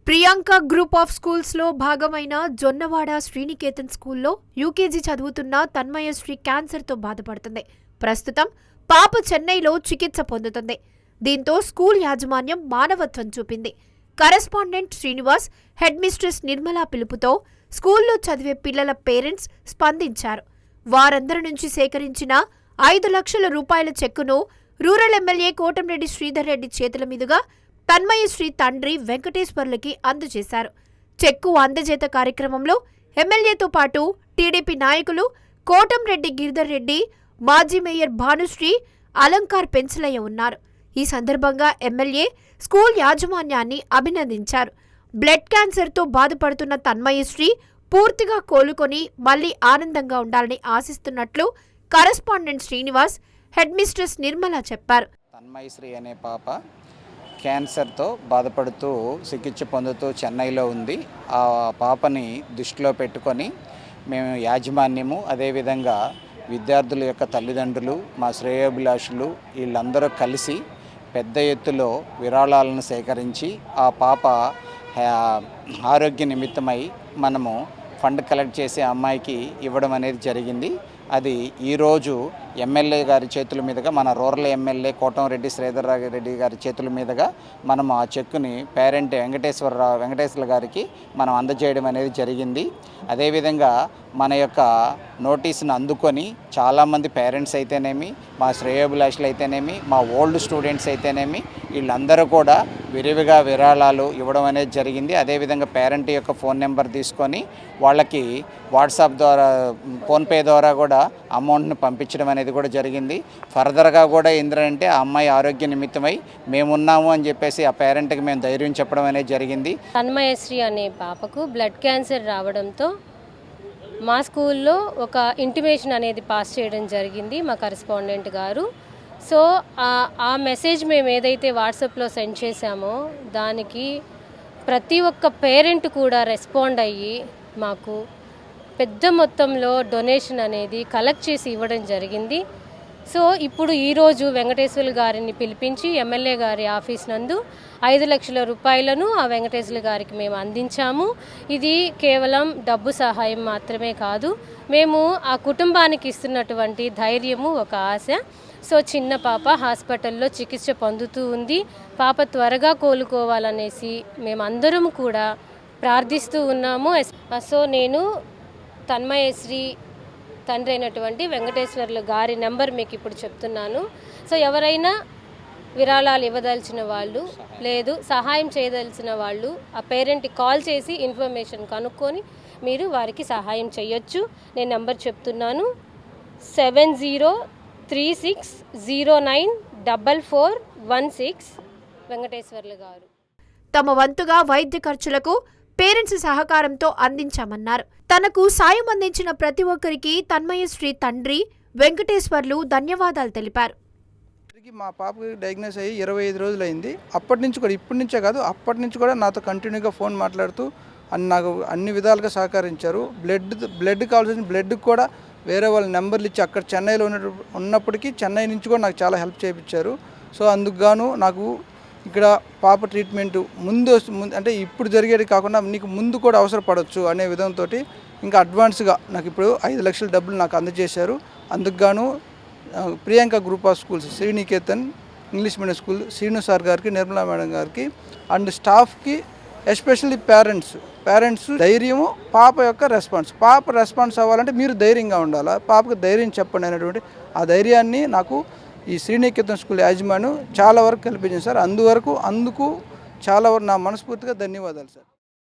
Priyanka group of schools లో భాగమైన జొన్నవాడ శ్రీనికేతన్ స్కూల్లో యూకేజీ చదువుతున్న తన్మయశ్రీ క్యాన్సర్ తో బాధపడుతుంది. ప్రస్తుతం పాప చెన్నైలో చికిత్స పొందుతుంది. దీంతో స్కూల్ యాజమాన్యం మానవత్వం చూపింది. Correspondent Srinivas, headmistress Nirmala పిలుపుతో స్కూల్లో చదివే పిల్లల పేరెంట్స్ స్పందించారు. వారందరి నుంచి సేకరించిన 5 లక్షల రూపాయల చెక్కును రూరల్ ఎమ్మెల్యే కోటంరెడ్డి శ్రీధర్ రెడ్డి చేతుల మీదుగా తన్మయశ్రీ తండ్రి వెంకటేశ్వర్లకి అందజేశారు. చెక్కు అందజేత కార్యక్రమంలో ఎమ్మెల్యేతో పాటు టీడీపీ నాయకులు కోటంరెడ్డి గిరిధర్ రెడ్డి, మాజీ మేయర్ భానుశ్రీ, అలంకార్ పెన్సిలయ్య ఉన్నారు. ఈ సందర్భంగా ఎమ్మెల్యే స్కూల్ యాజమాన్యాన్ని అభినందించారు. బ్లడ్ క్యాన్సర్తో బాధపడుతున్న తన్మయశ్రీ పూర్తిగా కోలుకొని మళ్లీ ఆనందంగా ఉండాలని ఆశిస్తున్నట్లు correspondent Srinivas, headmistress Nirmala చెప్పారు. తన్మయశ్రీ అనే పాప క్యాన్సర్తో బాధపడుతూ చికిత్స పొందుతూ చెన్నైలో ఉంది. ఆ పాపని దృష్టిలో పెట్టుకొని మేము యాజమాన్యము, అదేవిధంగా విద్యార్థుల యొక్క తల్లిదండ్రులు, మా శ్రేయోభిలాషులు వీళ్ళందరూ కలిసి పెద్ద ఎత్తులో విరాళాలను సేకరించి ఆ పాప ఆరోగ్య నిమిత్తమై మనము ఫండ్ కలెక్ట్ చేసి అమ్మాయికి ఇవ్వడం అనేది జరిగింది. అది ఈరోజు ఎమ్మెల్యే గారి చేతుల మీదుగా, మన రూరల్ ఎమ్మెల్యే కోటంరెడ్డి శ్రీధర్ రెడ్డి గారి చేతుల మీదుగా మనం ఆ చెక్కుని పేరెంట్ వెంకటేశ్వర గారికి మనం అందజేయడం అనేది జరిగింది. అదేవిధంగా మన యొక్క నోటీసును అందుకొని చాలామంది పేరెంట్స్ అయితేనేమి, మా శ్రేయోభిలాషులు అయితేనేమి, మా ఓల్డ్ స్టూడెంట్స్ అయితేనేమి వీళ్ళందరూ కూడా విరివిగా విరాళాలు ఇవ్వడం అనేది జరిగింది. అదేవిధంగా పేరెంట్ యొక్క ఫోన్ నెంబర్ తీసుకొని వాళ్ళకి వాట్సాప్ ద్వారా, ఫోన్పే ద్వారా కూడా అమౌంట్ను పంపించడం అనేది కూడా జరిగింది. ఫర్దర్గా కూడా ఏంటంటే ఆ అమ్మాయి ఆరోగ్య నిమిత్తమై మేమున్నాము అని చెప్పేసి ఆ పేరెంట్కి మేము ధైర్యం చెప్పడం అనేది జరిగింది. తన్మయశ్రీ అనే పాపకు బ్లడ్ క్యాన్సర్ రావడంతో మా స్కూల్లో ఒక ఇంటిమేషన్ అనేది పాస్ చేయడం జరిగింది మా కరెస్పాండెంట్ గారు. సో ఆ మెసేజ్ మేము ఏదైతే వాట్సాప్లో సెండ్ చేశామో దానికి ప్రతి ఒక్క పేరెంట్ కూడా రెస్పాండ్ అయ్యి మాకు పెద్ద మొత్తంలో డొనేషన్ అనేది కలెక్ట్ చేసి ఇవ్వడం జరిగింది. సో ఇప్పుడు ఈరోజు వెంకటేశ్వర గారిని పిలిపించి ఎమ్మెల్యే గారి ఆఫీస్ నందు 5 లక్షల రూపాయలను ఆ వెంకటేశ్వర గారికి మేము అందించాము. ఇది కేవలం డబ్బు సహాయం మాత్రమే కాదు, మేము ఆ కుటుంబానికి ఇస్తున్నటువంటి ధైర్యము, ఒక ఆశ. సో చిన్న పాప హాస్పిటల్లో చికిత్స పొందుతూ ఉంది. పాప త్వరగా కోలుకోవాలనేసి మేమందరం కూడా ప్రార్థిస్తూ ఉన్నాము. సో నేను తన్మయశ్రీ తండ్రి అయినటువంటి వెంకటేశ్వర్లు గారి నెంబర్ మీకు ఇప్పుడు చెప్తున్నాను. సో ఎవరైనా విరాళాలు ఇవ్వదలిచిన వాళ్ళు, లేదు సహాయం చేయదలిచిన వాళ్ళు ఆ పేరెంట్కి కాల్ చేసి ఇన్ఫర్మేషన్ కనుక్కొని మీరు వారికి సహాయం చేయొచ్చు. నేను నెంబర్ చెప్తున్నాను, 7036094416 వెంకటేశ్వర్లు గారు. తమ వంతుగా వైద్య ఖర్చులకు పేరెంట్స్ సహకారంతో అందించామన్నారు. తనకు సాయం అందించిన ప్రతి ఒక్కరికి తన్మయశ్రీ తండ్రి వెంకటేశ్వర్లు ధన్యవాదాలు తెలిపారు. మా పాపకి డయాగ్నోస్ అయ్యి 25 రోజులైంది. అప్పటి నుంచి కూడా, ఇప్పటి నుంచే కాదు, అప్పటి నుంచి కూడా నాతో కంటిన్యూగా ఫోన్ మాట్లాడుతూ నాకు అన్ని విధాలుగా సహకరించారు. బ్లడ్ కావాల్సిన బ్లడ్కి కూడా వేరే వాళ్ళ నెంబర్లు ఇచ్చి అక్కడ చెన్నైలో ఉన్నప్పటికీ చెన్నై నుంచి కూడా నాకు చాలా హెల్ప్ చేయించారు. సో అందుకు గాను నాకు ఇక్కడ పాప ట్రీట్మెంట్ ముందు అంటే ఇప్పుడు జరిగేది కాకుండా నీకు ముందు కూడా అవసరపడవచ్చు అనే విధంతో ఇంకా అడ్వాన్స్గా నాకు ఇప్పుడు 5 లక్షల డబ్బులు నాకు అందజేశారు. అందుకు గాను Priyanka group of schools, Sriniketan English medium school Srinu sir గారికి, నిర్మలా మేడం గారికి అండ్ స్టాఫ్కి, ఎస్పెషల్లీ పేరెంట్స్ ధైర్యము, పాప యొక్క రెస్పాన్స్ అవ్వాలంటే మీరు ధైర్యంగా ఉండాలా, పాపకు ధైర్యం చెప్పండి అనేటువంటి ఆ ధైర్యాన్ని నాకు ఈ శ్రీనికేతన్ స్కూల్ యాజమాన్యం చాలా వరకు కల్పించింది సార్. అందుకు చాలా వరకు నా మనస్ఫూర్తిగా ధన్యవాదాలు సార్.